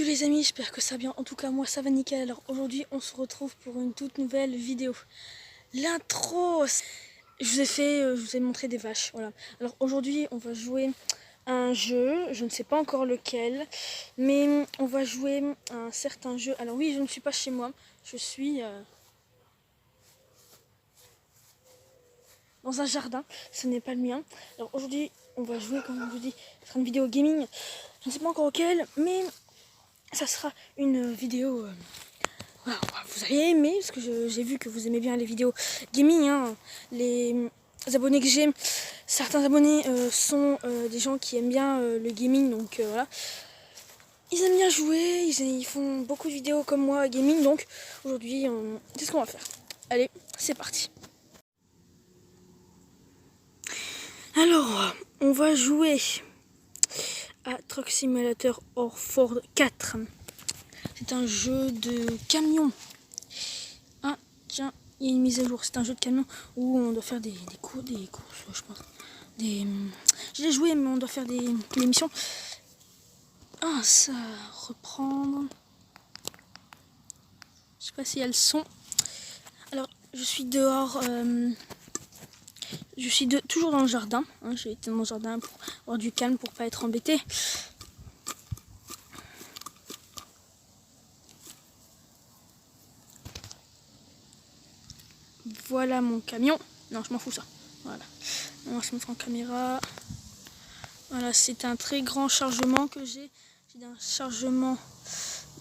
Yo les amis, j'espère que ça va bien. En tout cas, moi ça va nickel. Alors aujourd'hui, on se retrouve pour une toute nouvelle vidéo. L'intro. Je vous ai montré des vaches. Voilà. Alors aujourd'hui, on va jouer à un jeu. Je ne sais pas encore lequel, mais on va jouer à un certain jeu. Alors oui, je ne suis pas chez moi. Je suis dans un jardin. Ce n'est pas le mien. Alors aujourd'hui, on va jouer, comme je vous dis, ce sera une vidéo gaming. Je ne sais pas encore lequel, mais ça sera une vidéo. Voilà, vous allez aimer, parce que j'ai vu que vous aimez bien les vidéos gaming. Hein. Les abonnés que j'ai, certains abonnés sont des gens qui aiment bien le gaming, donc voilà. Ils aiment bien jouer, ils font beaucoup de vidéos comme moi gaming, donc aujourd'hui, c'est ce qu'on va faire. Allez, c'est parti. Alors, on va jouer à Truck Simulator Ford 4. C'est un jeu de camion. Ah, tiens, il y a une mise à jour. C'est un jeu de camion où on doit faire des courses, je pense. Je l'ai joué, mais on doit faire des missions. Ah, ça reprendre. Je sais pas si elles sont. Alors, je suis dehors. Je suis toujours dans le jardin. Hein, j'ai été dans le jardin pour avoir du calme, pour pas être embêté. Voilà mon camion. Non, je m'en fous ça. Voilà. On va se mettre en caméra. Voilà, c'est un très grand chargement que j'ai. J'ai un chargement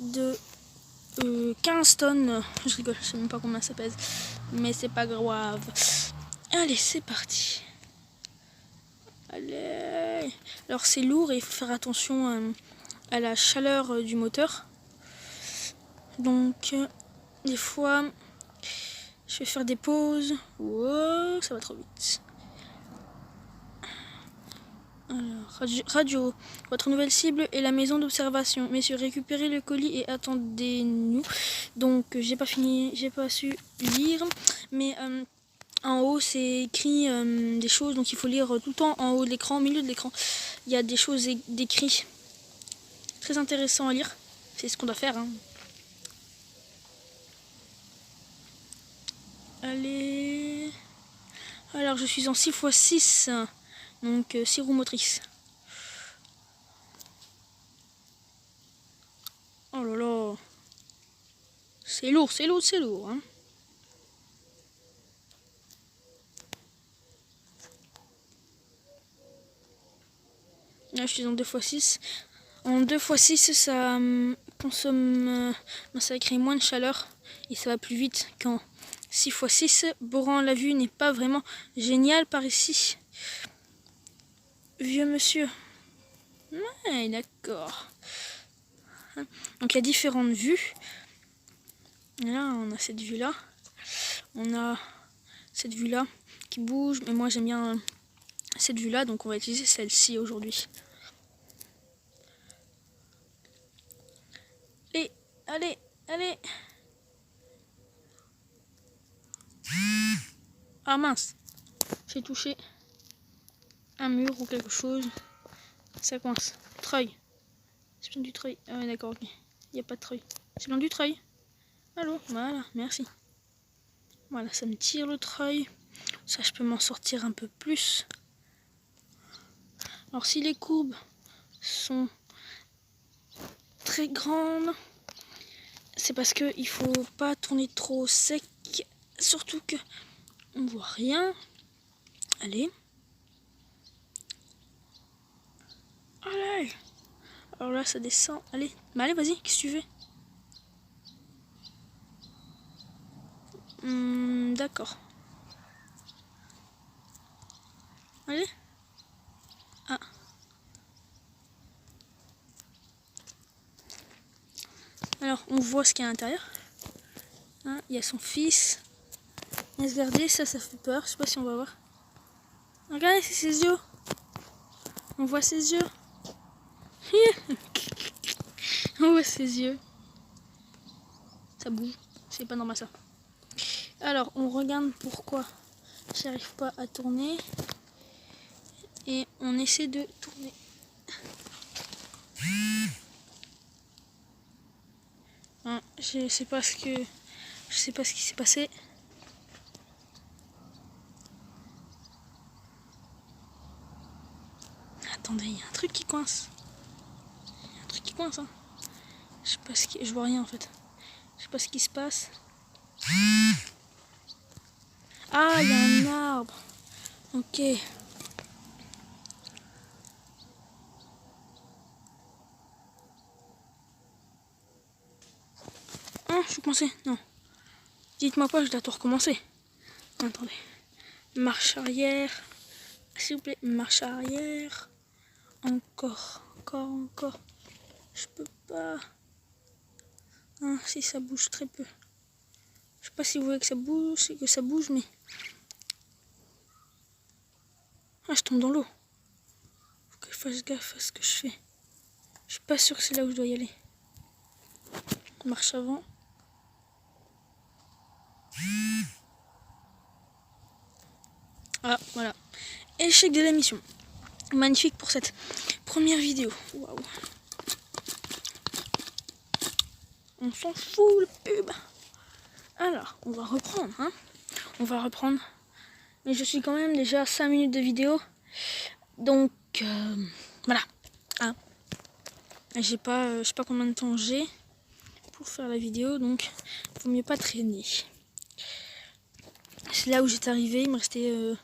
de 15 tonnes. Je rigole, je sais même pas combien ça pèse. Mais c'est pas grave. Allez, c'est parti. Allez. Alors c'est lourd et il faut faire attention à la chaleur du moteur. Donc, des fois, je vais faire des pauses. Wow, ça va trop vite. Alors, radio, votre nouvelle cible est la maison d'observation. Messieurs, récupérez le colis et attendez-nous. Donc, j'ai pas su lire, mais en haut c'est écrit des choses, donc il faut lire tout le temps en haut de l'écran, au milieu de l'écran. Il y a des choses décrites. Très intéressant à lire. C'est ce qu'on doit faire. Hein. Allez. Alors, je suis en 6x6. Donc 6 roues motrices. Oh là là. C'est lourd, c'est lourd, c'est lourd. Hein. Là, je suis en 2x6. En 2x6, ça consomme. Ça crée moins de chaleur. Et ça va plus vite qu'en 6x6. Boran, la vue n'est pas vraiment géniale par ici. Vieux monsieur. Ouais, d'accord. Donc il y a différentes vues. Et là, on a cette vue-là. On a cette vue-là qui bouge. Mais moi, j'aime bien cette vue-là. Donc on va utiliser celle-ci aujourd'hui. Allez, allez, allez. Ah mince. J'ai touché un mur ou quelque chose. Ça coince. Treuil. C'est bien du treuil. Ah ouais, d'accord, ok. Il n'y a pas de treuil. C'est bien du treuil. Allô, voilà, merci. Voilà, ça me tire le treuil. Ça, je peux m'en sortir un peu plus. Alors, si les courbes sont très grandes, c'est parce qu'il faut pas tourner trop sec. Surtout que on voit rien. Allez. Allez. Alors là, ça descend. Allez, bah allez, vas-y, qu'est-ce que tu veux? D'accord. Allez. Ah. Alors, on voit ce qu'il y a à l'intérieur. Hein, il y a son fils. Regardez, ça fait peur. Je sais pas si on va voir. Regardez, c'est ses yeux. On voit ses yeux. On voit ses yeux. Ça bouge. C'est pas normal ça. Alors, on regarde pourquoi j'arrive pas à tourner. Et on essaie de tourner. Hein, je sais pas ce qui s'est passé. Attendez, il y a un truc qui coince. Il y a un truc qui coince, hein. Je sais pas ce qui... Je vois rien en fait. Je sais pas ce qui se passe. Ah, il y a un arbre. Ok. Ah, je suis coincé. Non. Dites-moi pas, je dois tout recommencer. Attendez. Marche arrière. S'il vous plaît, marche arrière. Encore, encore, encore. Je peux pas. Ah, si ça bouge très peu. Je sais pas si vous voyez que ça bouge, mais. Ah, je tombe dans l'eau. Faut que je fasse gaffe à ce que je fais. Je suis pas sûr que c'est là où je dois y aller. Marche avant. Ah, voilà. Échec de la mission. Magnifique pour cette première vidéo. Waouh. On s'en fout le pub. Alors, on va reprendre, hein. On va reprendre. Mais je suis quand même déjà à 5 minutes de vidéo. Donc, voilà. Hein. Je sais pas combien de temps j'ai pour faire la vidéo, donc il vaut mieux pas traîner. C'est là où j'étais arrivé, il me restait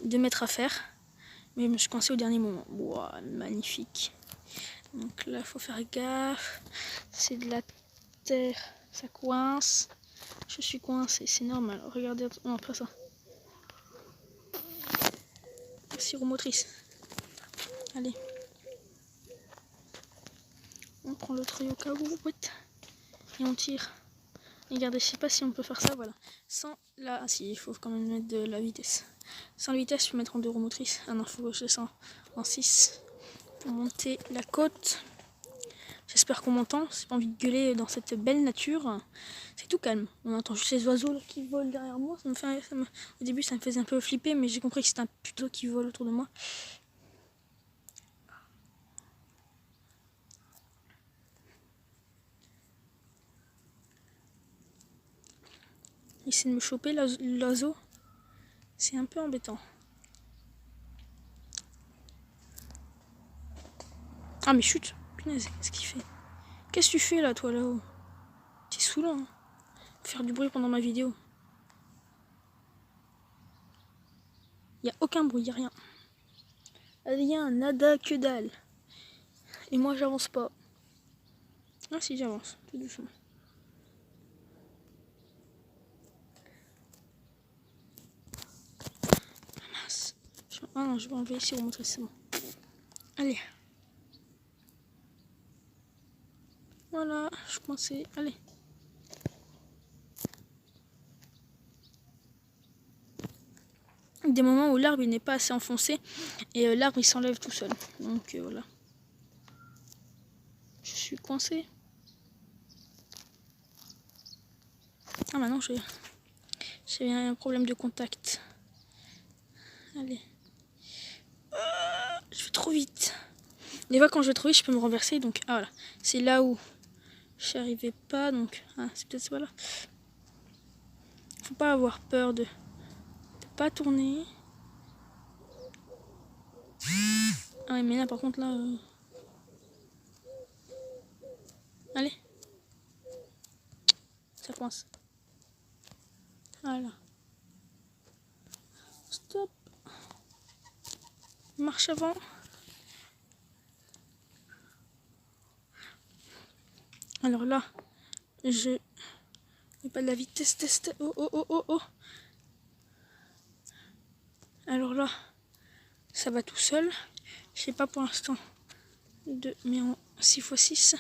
2 mètres à faire. Mais je me suis coincé au dernier moment. Wow, magnifique. Donc là, il faut faire gaffe. C'est de la terre, ça coince. Je suis coincé, c'est normal. Regardez, non, pas ça. Sirop motrice. Allez. On prend le truc au cas où. Et on tire. Regardez, je sais pas si on peut faire ça, voilà. Sans la... Ah si, il faut quand même mettre de la vitesse. Sans la vitesse, je peux mettre en 2 roues motrices. Ah non, il faut que je descende en 6 pour monter la côte. J'espère qu'on m'entend. J'ai pas envie de gueuler dans cette belle nature. C'est tout calme. On entend juste les oiseaux là, qui volent derrière moi. Au début, ça me faisait un peu flipper, mais j'ai compris que c'était un putain qui vole autour de moi. Il essaie de me choper l'oiseau. C'est un peu embêtant. Ah mais chut, punaise, qu'est-ce qu'il fait? Qu'est-ce que tu fais là, toi, là-haut? T'es saoulant, hein. Faire du bruit pendant ma vidéo. Y a aucun bruit, y a rien. Rien, nada, que dalle. Et moi, j'avance pas. Ah si, j'avance, tout doucement. Mince. Ah non, je vais enlever ici, remontrer, c'est bon. Allez. Voilà, je pensais. Allez. Des moments où l'arbre n'est pas assez enfoncé et l'arbre il s'enlève tout seul. Donc voilà. Je suis coincée. Ah maintenant j'ai un problème de contact. Allez. Je vais trop vite. Des fois quand je vais trop vite je peux me renverser donc ah voilà. C'est là où je n'y arrivais pas donc ah, c'est peut-être voilà. Faut pas avoir peur de pas tourner. Ah ouais, mais là par contre là allez. Ça coince. Voilà. Stop. Marche avant. Alors là, je mets pas de la vitesse test. Oh oh oh oh oh. Alors là, ça va tout seul. Je sais pas pour l'instant mais en 6x6.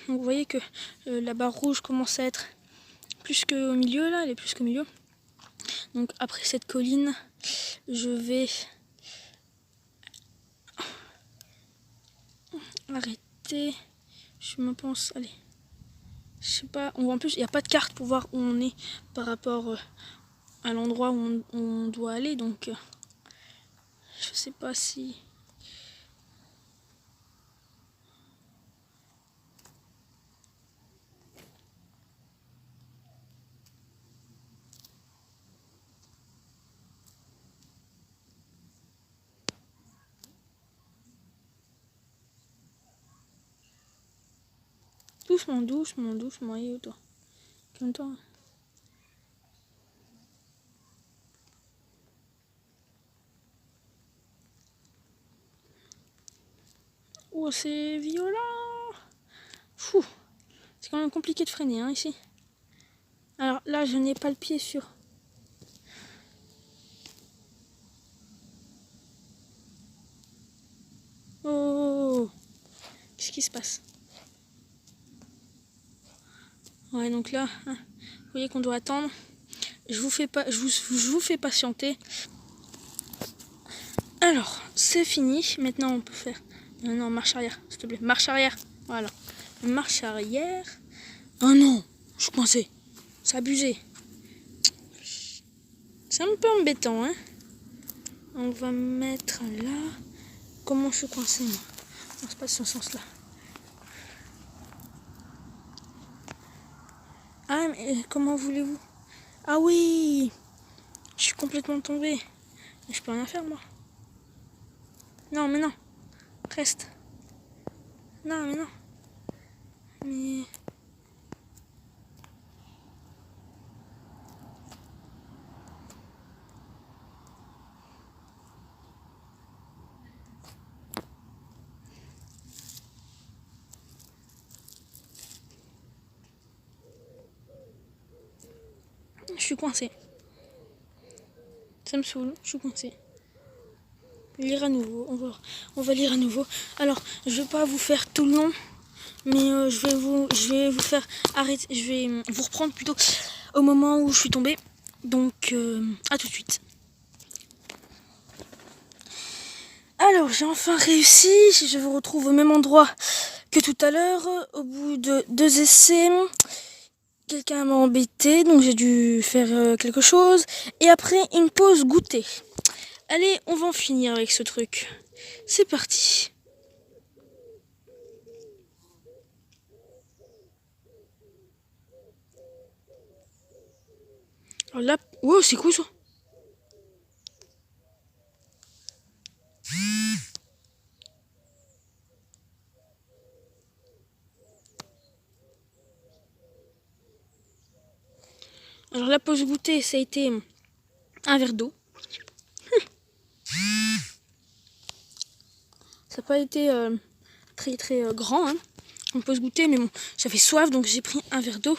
Donc vous voyez que la barre rouge commence à être plus qu'au milieu là, elle est plus qu'au milieu. Donc après cette colline, je vais arrêter. Je me pense, allez. Je sais pas, en plus il n'y a pas de carte pour voir où on est par rapport à l'endroit où on doit aller. Donc je sais pas si... Doucement, doucement, doucement. Et toi. Calme-toi. Oh, c'est violent. Fou. C'est quand même compliqué de freiner, hein, ici. Alors là, je n'ai pas le pied sur. Oh, qu'est-ce qui se passe? Ouais, donc là, hein, vous voyez qu'on doit attendre. Je vous fais patienter. Alors, c'est fini. Maintenant, on peut faire. Non, marche arrière, s'il te plaît. Marche arrière. Voilà. Marche arrière. Oh non, je suis coincé. C'est abusé. C'est un peu embêtant, hein. On va mettre là. Comment je suis coincé, moi? Non, c'est pas de ce sens-là. Ah, mais comment voulez-vous? Ah oui! Je suis complètement tombée. Mais je peux rien faire, moi. Non, mais non. Reste. Non, mais non. Mais... je suis coincée. Ça me saoule, je suis coincée. Lire à nouveau, on va lire à nouveau. Alors, je vais pas vous faire tout le long, mais je vais vous faire arrêter, je vais vous reprendre plutôt au moment où je suis tombée. Donc, à tout de suite. Alors, j'ai enfin réussi. Je vous retrouve au même endroit que tout à l'heure. Au bout de 2 essais, quelqu'un m'a embêté, donc j'ai dû faire quelque chose. Et après, une pause goûter. Allez, on va en finir avec ce truc. C'est parti. Alors là, wow, c'est quoi ça? Alors la pause goûter, ça a été un verre d'eau. Ça n'a pas été très très grand, hein. On peut se goûter, mais bon, j'avais soif, donc j'ai pris un verre d'eau.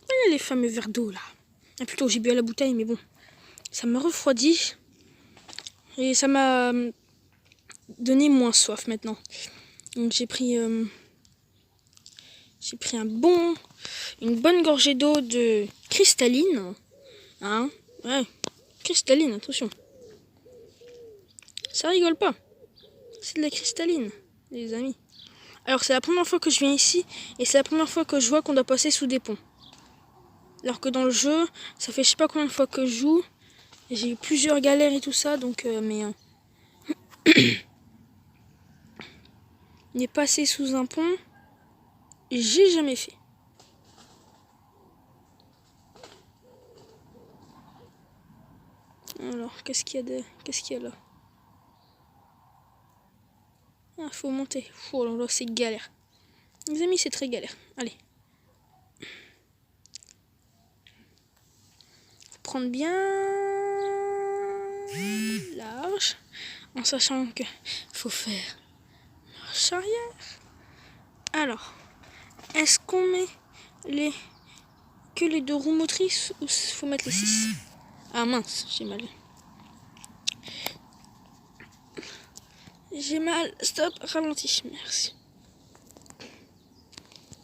Voilà les fameux verres d'eau là. Ah, plutôt, j'ai bu à la bouteille, mais bon, ça m'a refroidi. Et ça m'a donné moins soif maintenant. Donc j'ai pris une bonne gorgée d'eau de cristalline. Hein? Ouais, cristalline, attention. Ça rigole pas. C'est de la cristalline, les amis. Alors c'est la première fois que je viens ici et c'est la première fois que je vois qu'on doit passer sous des ponts. Alors que dans le jeu, ça fait je sais pas combien de fois que je joue. J'ai eu plusieurs galères et tout ça, donc mais passer sous un pont, j'ai jamais fait. Alors, qu'est-ce qu'il y a là? Ah, faut monter. Oh là là, c'est galère. Les amis, c'est très galère. Allez. Faut prendre bien large, en sachant que faut faire marche arrière. Alors, est-ce qu'on met que les 2 roues motrices ou faut mettre les 6? Ah mince, j'ai mal. J'ai mal. Stop, ralentis. Merci.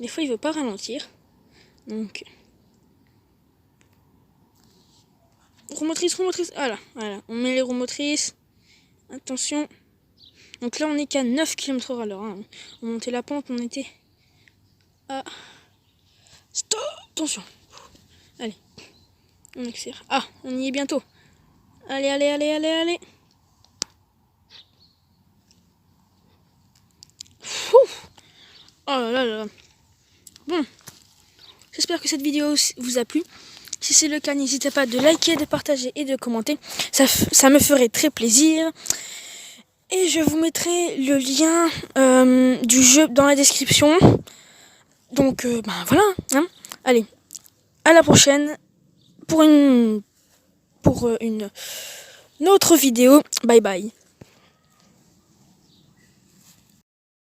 Des fois, il veut pas ralentir. Donc. Roue motrice. Voilà. On met les roues motrices. Attention. Donc là, on est qu'à 9 km/h. Hein. On montait la pente, on était à. Stop. Attention. Allez. On accélère. Ah, on y est bientôt. Allez. Oh là là. Bon, j'espère que cette vidéo vous a plu. Si c'est le cas, n'hésitez pas de liker, de partager et de commenter. Ça me ferait très plaisir. Et je vous mettrai le lien du jeu dans la description. Donc voilà. Hein. Allez, à la prochaine pour une autre vidéo. Bye bye.